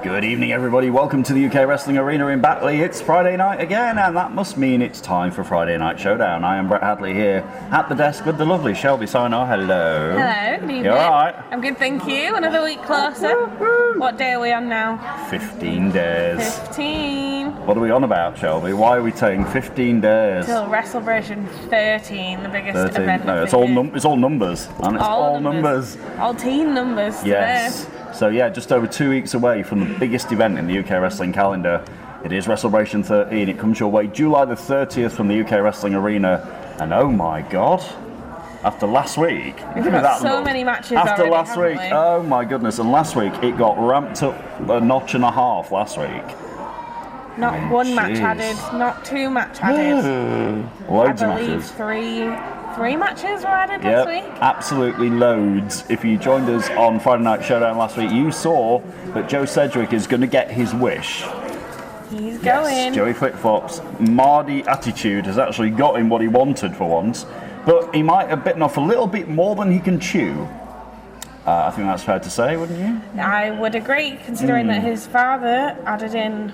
Good evening, everybody. Welcome to the UK Wrestling Arena in Batley. It's Friday night again, and that must mean it's time for Friday Night Showdown. I am Brett Hadley here at the desk with the lovely Shelby Sino. Hello. Hello, good evening. You alright? I'm good, thank you. Another week closer. What day are we on now? 15 days. 15. What are we on about, Shelby? Why are we taking 15 days? Till WrestleBration 13, the biggest 13. event. No, it's all numbers. And it's all numbers. All teen numbers. Yes. Today. So yeah, just over 2 weeks away from the biggest event in the UK wrestling calendar. It is WrestleBration 13. It comes your way July the 30th from the UK Wrestling Arena. And oh my God, after last week, We've got so many matches after already, last week, we? oh my goodness! And last week it got ramped up a notch and a half. Last week, not one match added, not two match added. Loads I of believe matches. Three matches were added last week. Absolutely loads. If you joined us on Friday Night Showdown last week, you saw that Joe Sedgwick is going to get his wish. He's going. Yes, Joey Flip-Flop's Mardy attitude has actually got him what he wanted for once, but he might have bitten off a little bit more than he can chew. I think that's fair to say, wouldn't you? I would agree, considering that his father added in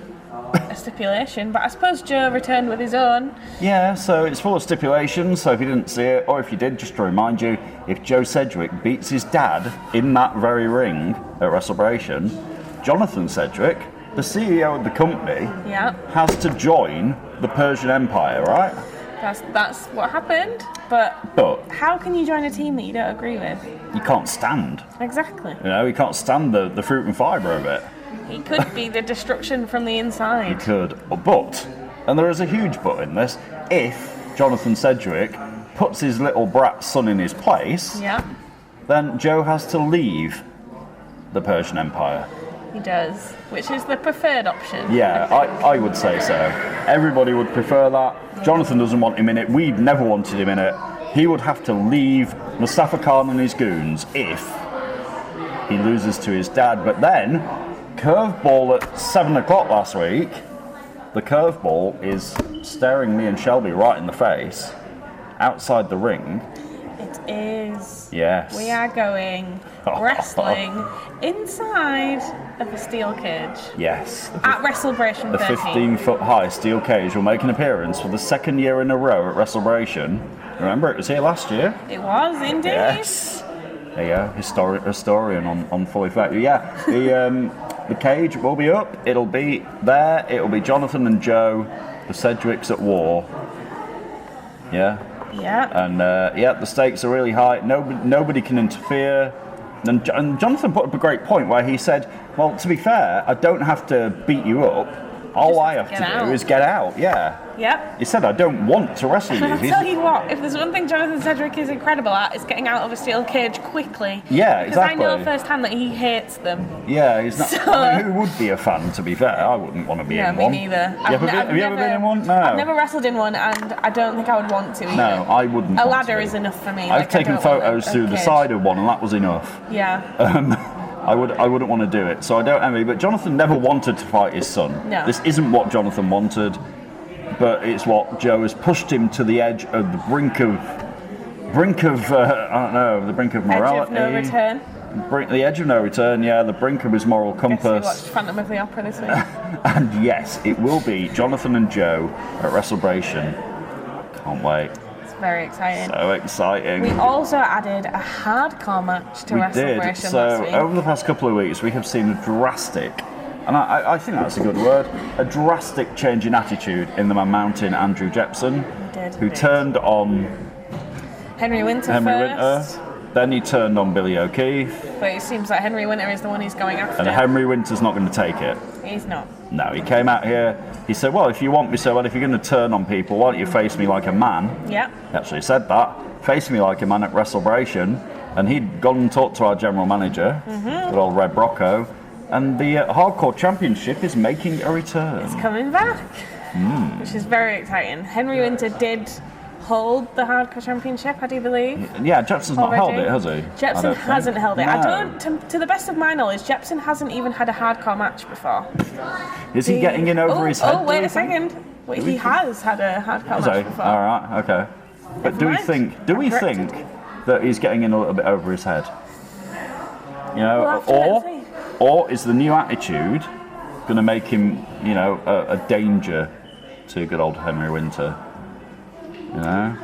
a stipulation, but I suppose Joe returned with his own. Yeah, so it's full of stipulations, so if you didn't see it, or if you did, just to remind you, if Joe Sedgwick beats his dad in that very ring at WrestleBration, Jonathan Sedgwick, the CEO of the company, has to join the Persian Empire, right? That's what happened, but how can you join a team that you don't agree with? You can't stand. Exactly. You know, you can't stand the fruit and fibre of it. He could be the destruction from the inside. He could. But, and there is a huge but in this, if Jonathan Sedgwick puts his little brat son in his place, then Joe has to leave the Persian Empire. He does, which is the preferred option. Yeah, I would say so. Everybody would prefer that. Jonathan doesn't want him in it. We'd never wanted him in it. He would have to leave Mustafa Khan and his goons if he loses to his dad. But then, curveball at 7 o'clock last week, the curveball is staring me and Shelby right in the face outside the ring. It is. Yes. We are going wrestling inside of a steel cage. Yes. At WrestleBration 13. The 15-foot high steel cage will make an appearance for the second year in a row at WrestleBration. Remember, it was here last year. It was, indeed. Yes. There you go, historian on full effect. Yeah, the cage will be up. It'll be there. It'll be Jonathan and Joe, the Sedgwicks at war. Yeah. Yeah. And the stakes are really high. Nobody can interfere. And Jonathan put up a great point where he said, well, to be fair, I don't have to beat you up. All I have to do is get out. Yeah. Yep. He said, I don't want to wrestle you. I'll tell you what, if there's one thing Jonathan Sedgwick is incredible at, it's getting out of a steel cage quickly. Yeah, because exactly. I know firsthand that he hates them. Yeah, he's not. I mean, who would be a fan, to be fair? I wouldn't want to be in one. Yeah, me neither. Have you ever been in one? No. I've never wrestled in one, and I don't think I would want to either. No, I wouldn't. A ladder is enough for me. I've taken photos through the side of one, and that was enough. Yeah. I wouldn't want to do it, so I don't envy. But Jonathan never wanted to fight his son. No. This isn't what Jonathan wanted, but it's what Joe has pushed him to the edge of the brink of I don't know, the brink of morality. Edge of no return. The edge of no return. Yeah, the brink of his moral compass. Guess we watched Phantom of the Opera this week. And yes, it will be Jonathan and Joe at WrestleBration. Can't wait. Very exciting. So exciting. We also added a hardcore match to WrestleBration last week. So over the past couple of weeks, we have seen a drastic, and I think that's a good word, a drastic change in attitude in the Man Mountain Andrew Jepson, who turned on Henry Winter. Then he turned on Billy O'Keefe. But it seems like Henry Winter is the one he's going after. And Henry Winter's not going to take it. He's not. No, he came out here, he said, well, if you want me so well, if you're going to turn on people, why don't you face me like a man? Yeah. He actually said that. Face me like a man at WrestleBration. And he'd gone and talked to our general manager, good old Red Brocco, and the Hardcore Championship is making a return. It's coming back, which is very exciting. Henry Winter did hold the Hardcore Championship, I do believe. Yeah, Jepson's not held it, has he? Jepson hasn't held it. No. I don't, to the best of my knowledge, Jepson hasn't even had a hardcore match before. Is he getting in over his head? Oh, wait a second. Wait, he has had a hardcore match before. All right, okay. But do we think that he's getting in a little bit over his head? You know, We'll or is the new attitude going to make him, you know, a danger to good old Henry Winter. You know?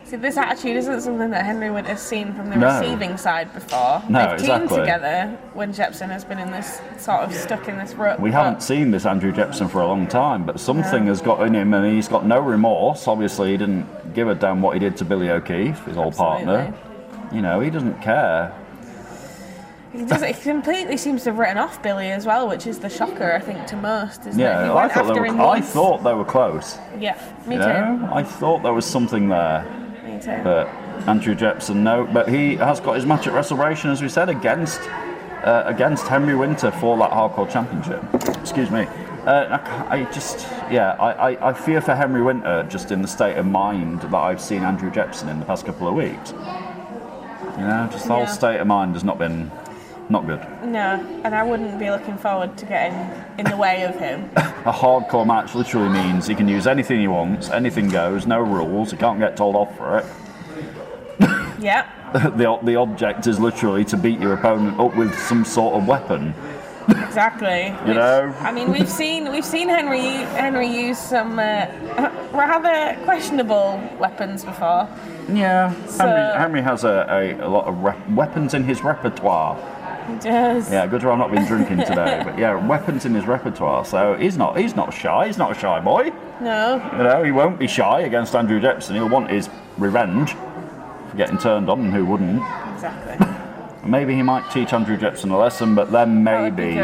See, this attitude isn't something that Henry would have seen from the No. receiving side before. No, They've teamed exactly. together when Jepson has been in this sort of stuck in this rut. We haven't seen this Andrew Jepson for a long time, but something has got in him, and he's got no remorse. Obviously, he didn't give a damn what he did to Billy O'Keefe, his old partner. You know, he doesn't care. He completely seems to have written off Billy as well, which is the shocker, I think, to most. Isn't it? Yeah, He I went thought, after him I once. thought they were close. Yeah, me You too. know? I thought there was something there. Me too. But Andrew Jepson, no. But he has got his match at WrestleBration, as we said, against Henry Winter for that Hardcore Championship. Excuse me. I fear for Henry Winter just in the state of mind that I've seen Andrew Jepson in the past couple of weeks. You know, just the whole state of mind has not been good. No, and I wouldn't be looking forward to getting in the way of him. A hardcore match literally means he can use anything he wants, anything goes, no rules, he can't get told off for it. Yeah. The object is literally to beat your opponent up with some sort of weapon. Exactly. You know? I mean, we've seen Henry use some rather questionable weapons before. Yeah, So- Henry has a lot of weapons in his repertoire. He does. Yeah, good to have not been drinking today, but yeah, weapons in his repertoire. So he's not shy. He's not a shy boy. No. You know, he won't be shy against Andrew Jepson. He'll want his revenge for getting turned on, and who wouldn't? Exactly. Maybe he might teach Andrew Jepson a lesson, but then That would be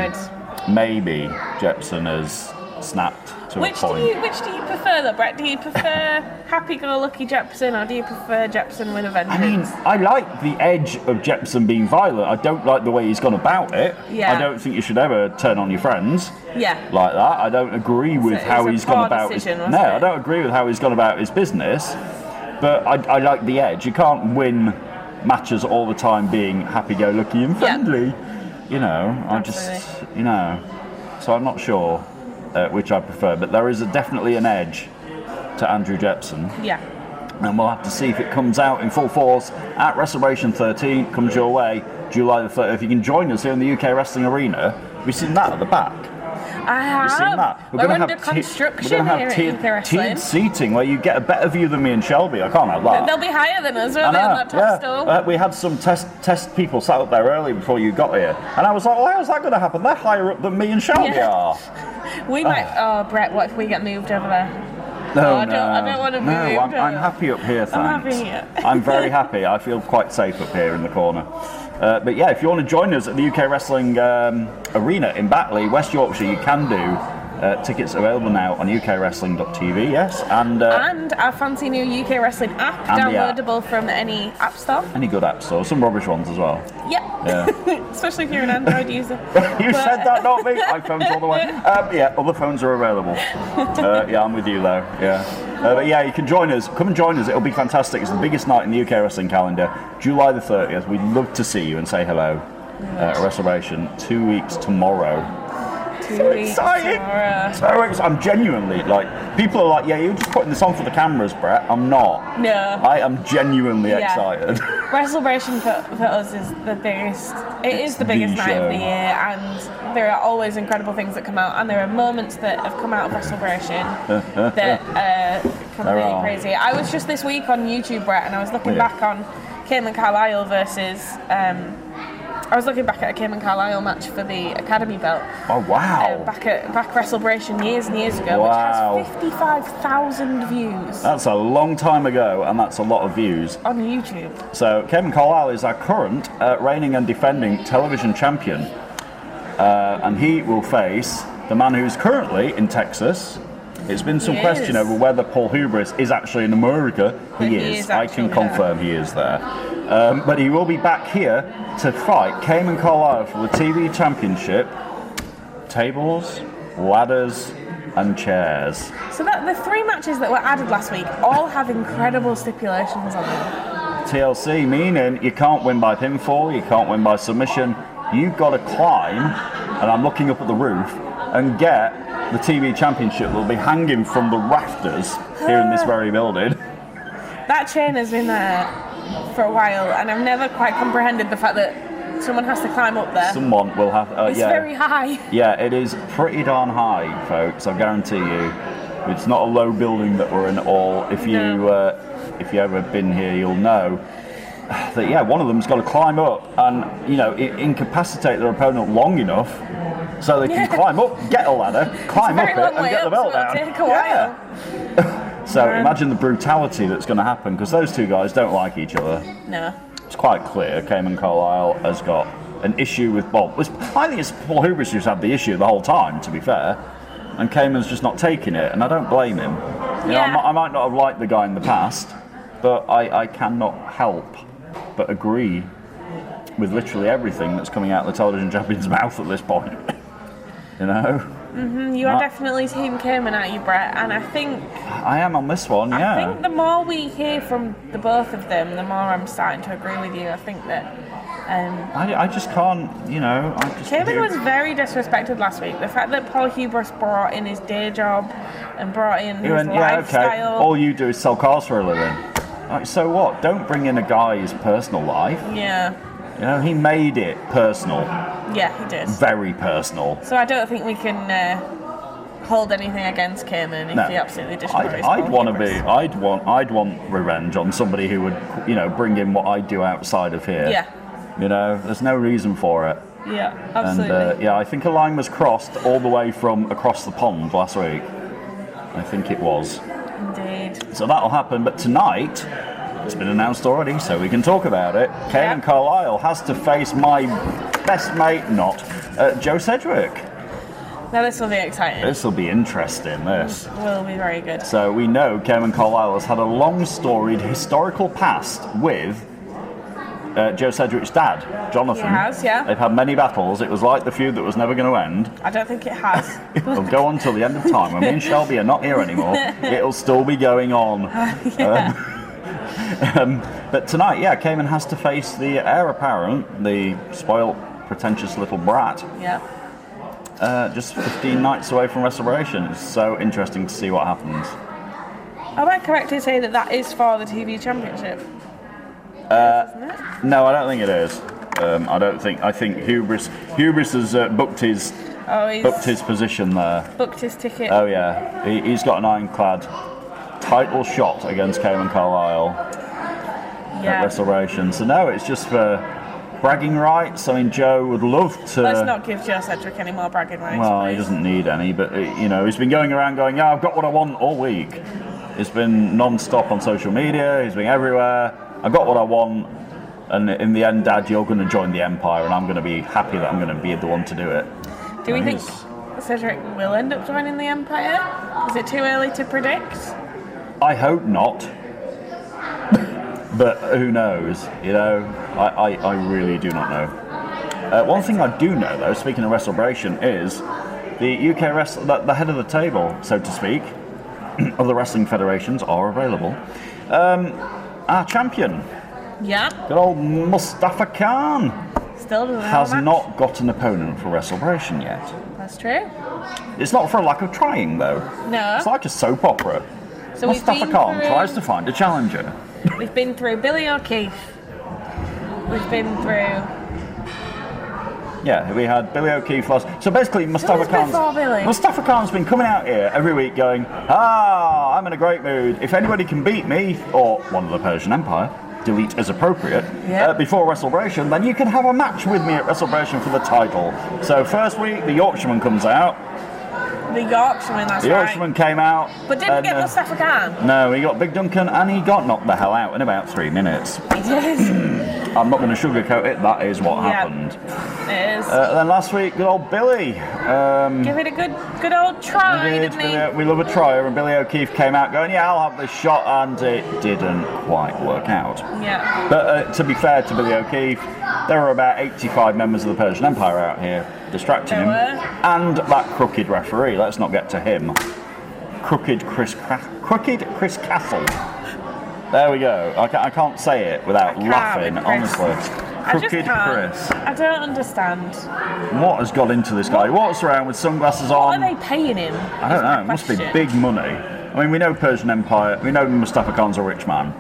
maybe Jepson has snapped to Which a do point. you prefer though, Brett? Do you prefer happy-go-lucky Jepson, or do you prefer Jepson with a vengeance? I mean, I like the edge of Jepson being violent. I don't like the way he's gone about it. Yeah. I don't think you should ever turn on your friends Yeah. like that. I don't agree with it how was a he's gone poor about decision, his... wasn't No, it? I don't agree with how he's gone about his business, but I like the edge. You can't win matches all the time being happy-go-lucky and friendly. You know, Absolutely. So I'm not sure which I prefer, but there is definitely an edge to Andrew Jepson. Yeah. And we'll have to see if it comes out in full force at WrestleBration 13. Comes your way, July the 3rd. If you can join us here in the UK Wrestling Arena, we've seen that at the back. I have. You've seen that. We're gonna under have construction we're gonna here have at UK Wrestling. tiered seating where you get a better view than me and Shelby. I can't have that. They'll be higher than us, won't I they, on know, that top yeah. stool? We had some test people sat up there early before you got here, and I was like, well, how's that going to happen? They're higher up than me and Shelby Yeah. are. We might. Oh, Brett, what if we get moved over there? No, I don't want to be moved. I'm happy up here, thanks. I'm happy here. I'm very happy. I feel quite safe up here in the corner. But yeah, if you want to join us at the UK Wrestling Arena in Batley, West Yorkshire, you can do. Tickets available now on ukwrestling.tv, yes, and our fancy new UK Wrestling app, And the app. downloadable from any app store. any good app stores, some rubbish ones as well. Yep. Yeah. Especially if you're an Android user. You said that, not me. iPhones all the way. Yeah, other phones are available. Yeah, I'm with you though. Yeah, but yeah, you can join us. Come and join us. It'll be fantastic. It's the biggest night in the UK Wrestling calendar, July the 30th. We'd love to see you and say hello at WrestleMania 2 weeks tomorrow. So exciting! I'm genuinely people are like, yeah, you're just putting this on for the cameras, Brett. I'm not. No. I am genuinely excited. WrestleMania for us is the biggest. It is the biggest night of the year, and there are always incredible things that come out, and there are moments that have come out of WrestleMania that are completely crazy. I was just this week on YouTube, Brett, and I was looking back on Caitlin Carlisle versus. I was looking back at a Cayman Carlisle match for the Academy belt. Oh wow! Back WrestleMania years and years ago, Wow. which has 55,000 views That's a long time ago, and that's a lot of views. on YouTube. So Kevin Carlisle is our current reigning and defending television champion, and he will face the man who's currently in Texas. It's been some He question is. over whether Paul Hubris is actually in America. He is. I can actually confirm he is there. But he will be back here to fight Cayman Carlisle for the TV championship. Tables, ladders, and chairs. So the three matches that were added last week all have incredible stipulations on them. TLC, meaning you can't win by pinfall, you can't win by submission. You've got to climb, and I'm looking up at the roof, and get the TV championship that will be hanging from the rafters here in this very building. That chain has been there for a while, and I've never quite comprehended the fact that Someone has to climb up there. Someone will have. It's very high. Yeah, it is pretty darn high, folks. I guarantee you. It's not a low building that we're in at all. If you ever been here, you'll know that one of them's got to climb up and incapacitate their opponent long enough so they can climb up, get a ladder, climb up it, and get the belt down. It'll take a while. So imagine the brutality that's going to happen, because those two guys don't like each other. No. It's quite clear. Cayman Carlisle has got an issue with Bob. I think it's Paul Hubris who's had the issue the whole time, to be fair. And Cayman's just not taking it, and I don't blame him. I might not have liked the guy in the past, but I cannot help but agree with literally everything that's coming out of the television champion's mouth at this point. You are definitely Team Cayman, aren't you, Brett? And I think I am on this one. Yeah. I think the more we hear from the both of them, the more I'm starting to agree with you. I think that. I just can't, Cayman was very disrespected last week. The fact that Paul Hubris brought in his day job and brought in his lifestyle. Okay. All you do is sell cars for a living. Like, so what? Don't bring in a guy's personal life. Yeah. He made it personal. Yeah, he did. Very personal. So I don't think we can hold anything against Cayman if he absolutely destroys I'd want revenge on somebody who would, bring in what I do outside of here. Yeah. There's no reason for it. Yeah, absolutely. And I think a line was crossed all the way from across the pond last week. I think it was. Indeed. So that'll happen, but tonight, it's been announced already, so we can talk about it. Cayman Carlisle has to face my best mate, Joe Sedgwick. Now this will be exciting. This will be interesting, this. Will be very good. So we know Cayman Carlisle has had a long storied historical past with Joe Sedgwick's dad, Jonathan. He has, yeah. They've had many battles. It was like the feud that was never going to end. I don't think it has. It'll go on till the end of time. When me and Shelby are not here anymore, it'll still be going on. But tonight, Cayman has to face the heir apparent, the spoilt, pretentious little brat. Yeah. Just 15 nights away from Restoration. It's so interesting to see what happens. Am I correct to say that is for the TV Championship? No, I don't think it is. I think Hubris has booked his position there. Booked his ticket. Oh yeah, he's got an ironclad title shot against Cayman Carlisle at Restoration. So no, it's just for bragging rights. I mean, Joe would love to. Let's not give Joe Sedgwick any more bragging rights. Well, please. He doesn't need any, but he's been going around going, "Yeah, I've got what I want" all week. He's been non-stop on social media. He's been everywhere. I got what I want, and in the end, Dad, you're going to join the Empire, and I'm going to be happy that I'm going to be the one to do it. Do we think Cedric will end up joining the Empire? Is it too early to predict? I hope not, but who knows? I really do not know. One thing I do know, though, speaking of Restoration, is the UK the head of the table, so to speak, of the wrestling federations are available. Our champion, good old Mustafa Khan, still doesn't has not got an opponent for Restoration yet. That's true. It's not for a lack of trying, though. No. It's like a soap opera. So Mustafa Khan tries to find a challenger. We've been through Billy O'Keefe. We've been through. Yeah, we had Billy O'Keefe last. So basically, Mustafa Khan's been coming out here every week going, I'm in a great mood. If anybody can beat me, or one of the Persian Empire, delete as appropriate, before Restoration, then you can have a match with me at Restoration for the title. So first week, the Yorkshireman comes out. The Yorkshireman, that's The Yorkshireman came out. But didn't get Mustafa Khan. No, he got Big Duncan and he got knocked the hell out in about 3 minutes. He did. I'm not going to sugarcoat it, that is what happened. It is. Then last week, good old Billy. Give it a good old try, didn't he? We love a tryer, and Billy O'Keefe came out going, I'll have this shot, and it didn't quite work out. Yeah. But to be fair to Billy O'Keefe, there were about 85 members of the Persian Empire out here distracting him. And that crooked referee, let's not get to him. Crooked Chris Castle. There we go. I can't say it without laughing, honestly. Crooked Chris. I don't understand. What has got into this guy? He walks around with sunglasses on. What are they paying him? I don't know. It must be big money. I mean, we know Persian Empire. We know Mustafa Khan's a rich man.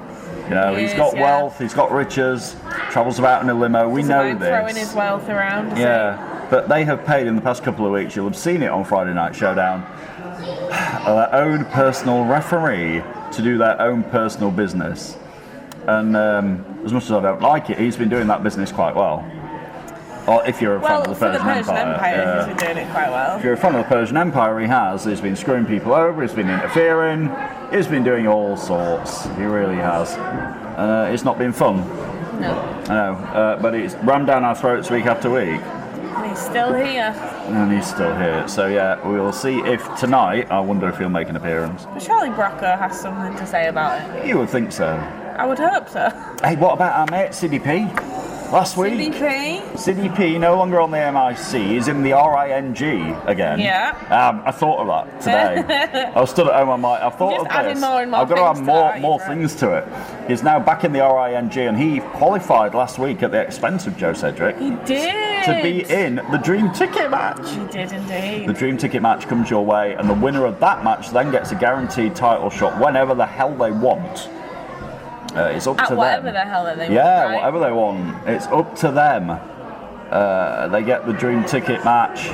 You know, he's got wealth, he's got riches, travels about in a limo. We know this. Throwing his wealth around. Yeah, but they have paid in the past couple of weeks. You'll have seen it on Friday Night Showdown. Their own personal referee to do their own personal business. And as much as I don't like it, he's been doing that business quite well. Or if you're a fan of the Persian Empire, he's been doing it quite well. If you're a fan of the Persian Empire, he has. He's been screwing people over, he's been interfering, he's been doing all sorts. He really has. It's not been fun. No. I know, but it's rammed down our throats week after week. And he's still here. And he's still here. So yeah, we will see if tonight, I wonder if he'll make an appearance. But surely Brocco has something to say about it. You would think so. I would hope so. Hey, what about our mate CDP? Last week, CDP no longer on the MIC, he's in the RING again. Yeah. I thought of that today. I was stood at home, I'm like, I thought of this. I've got to add more things to it. He's now back in the RING, and he qualified last week at the expense of Joe Cedric. He did. To be in the Dream Ticket match. He did indeed. The Dream Ticket match comes your way, and the winner of that match then gets a guaranteed title shot whenever the hell they want. It's up to them. Whatever the hell that they want. Yeah, right? whatever they want. It's up to them. They get the Dream Ticket match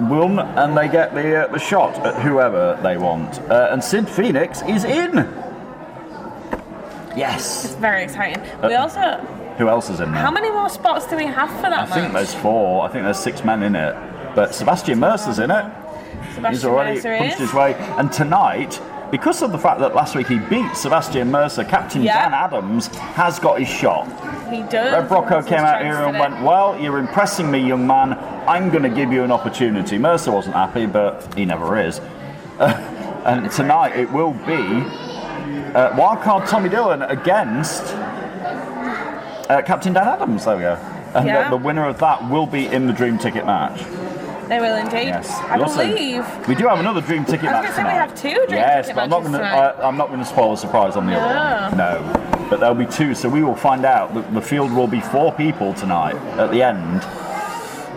won, and they get the shot at whoever they want. And Sid Phoenix is in. Yes. It's very exciting. We also. Who else is in there? How many more spots do we have for that match? I think there's 4. I think there's 6 men in it. But Sebastian Mercer's in it. He's already punched his way. And tonight, because of the fact that last week he beat Sebastian Mercer, Captain Dan Adams has got his shot. He does. Red Brocco came out here and went, well, you're impressing me, young man. I'm going to give you an opportunity. Mercer wasn't happy, but he never is. And tonight it will be wildcard Tommy Dillon against Captain Dan Adams. There we go. And the winner of that will be in the Dream Ticket match. They will indeed. Yes. I believe. We do have another Dream Ticket match tonight. We have 2 Dream Ticket but matches I'm not going to spoil the surprise on the other one. No. But there'll be 2, so we will find out. The field will be 4 people tonight. At the end,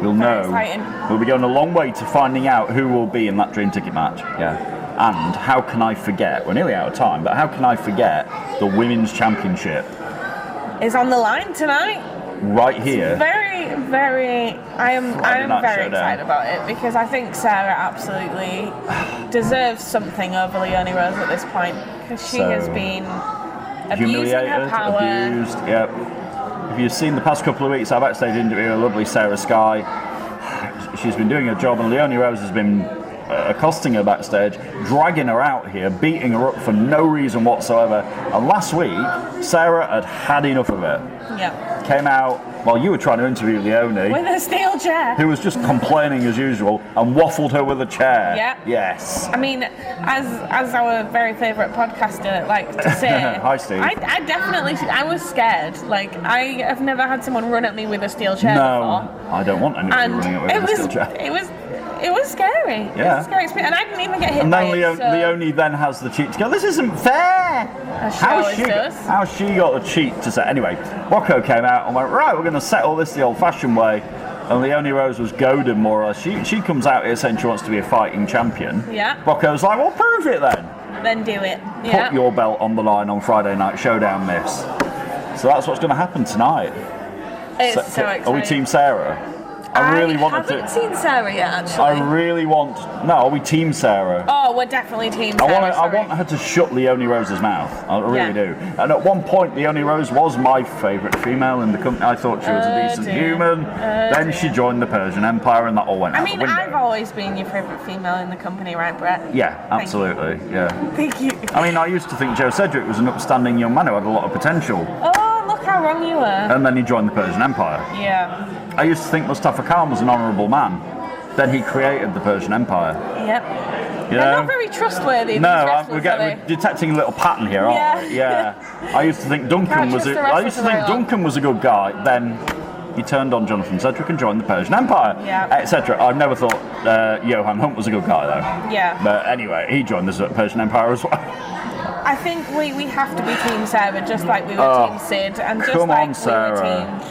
we'll know. Exciting. We'll be going a long way to finding out who will be in that Dream Ticket match. Yeah. And how can I forget? We're nearly out of time, but how can I forget the Women's Championship? It's on the line tonight. Right here. I am very excited about it because I think Sarah absolutely deserves something over Leonie Rose at this point because she has been abusing her power. Abused, yep. If you've seen the past couple of weeks, our backstage interview with lovely Sarah Sky, she's been doing her job, and Leonie Rose has been accosting her backstage, dragging her out here, beating her up for no reason whatsoever. And last week, Sarah had had enough of it. Yep. Came out while you were trying to interview Leonie. With a steel chair. Who was just complaining as usual and waffled her with a chair. Yeah. Yes. I mean, as our very favourite podcaster likes to say, Hi, Steve. I was scared. Like, I have never had someone run at me with a steel chair before. I don't want anybody running at me with a steel chair. It was scary. Yeah. It was a scary experience. And I didn't even get hit and by then it. Leonie then has the cheat to go, this isn't fair. How she got the cheat to say. Anyway, Rocco came out and went, right, we're going to settle this the old-fashioned way. And Leonie Rose was goaded more or less. She comes out here saying she wants to be a fighting champion. Yeah. Rocco's like, well, prove it then. Then do it. Put your belt on the line on Friday Night Showdown, miss. So that's what's going to happen tonight. It's so exciting. Are we Team Sarah? I haven't seen Sarah yet, actually. Are we Team Sarah? Oh, we're definitely Team Sarah. I want her to shut Leonie Rose's mouth. I really do. And at one point, Leonie Rose was my favourite female in the company. I thought she was a decent human. Then she joined the Persian Empire, and that all went out the window. I've always been your favourite female in the company, right, Brett? Yeah, absolutely. Yeah. Thank you. I mean, I used to think Joe Cedric was an upstanding young man who had a lot of potential. Oh, look how wrong you were. And then he joined the Persian Empire. Yeah. I used to think Mustafa Khan was an honourable man. Then he created the Persian Empire. Yep. They're not very trustworthy. No, we're detecting a little pattern here, aren't we? Yeah. I used to think Duncan was a good guy. Then he turned on Jonathan Cedric and joined the Persian Empire, etc. I've never thought Johan Hunt was a good guy though. Yeah. But anyway, he joined the Persian Empire as well. I think we have to be Team Sarah, just like we were Team Sid, and just like we were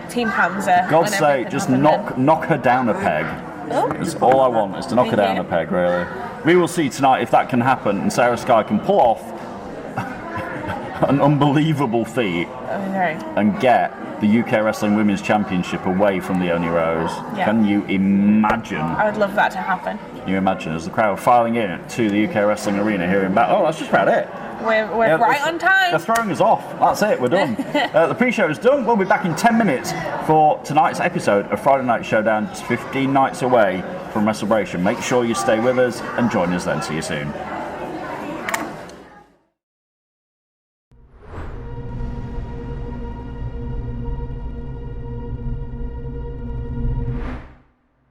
Team Hamza. God's sake, just knock her down a peg. That's all I want, is to knock her down a peg, really. We will see tonight if that can happen and Sarah Sky can pull off an unbelievable feat and get the UK Wrestling Women's Championship away from the Only Rose. Yeah. Can you imagine? I would love that to happen. Can you imagine as the crowd filing in to the UK Wrestling Arena hearing back, oh, that's just about it. We're right on time. They're throwing us off. That's it, we're done. The pre-show is done. We'll be back in 10 minutes for tonight's episode of Friday Night Showdown, just 15 nights away from WrestleBration. Make sure you stay with us and join us then. See you soon.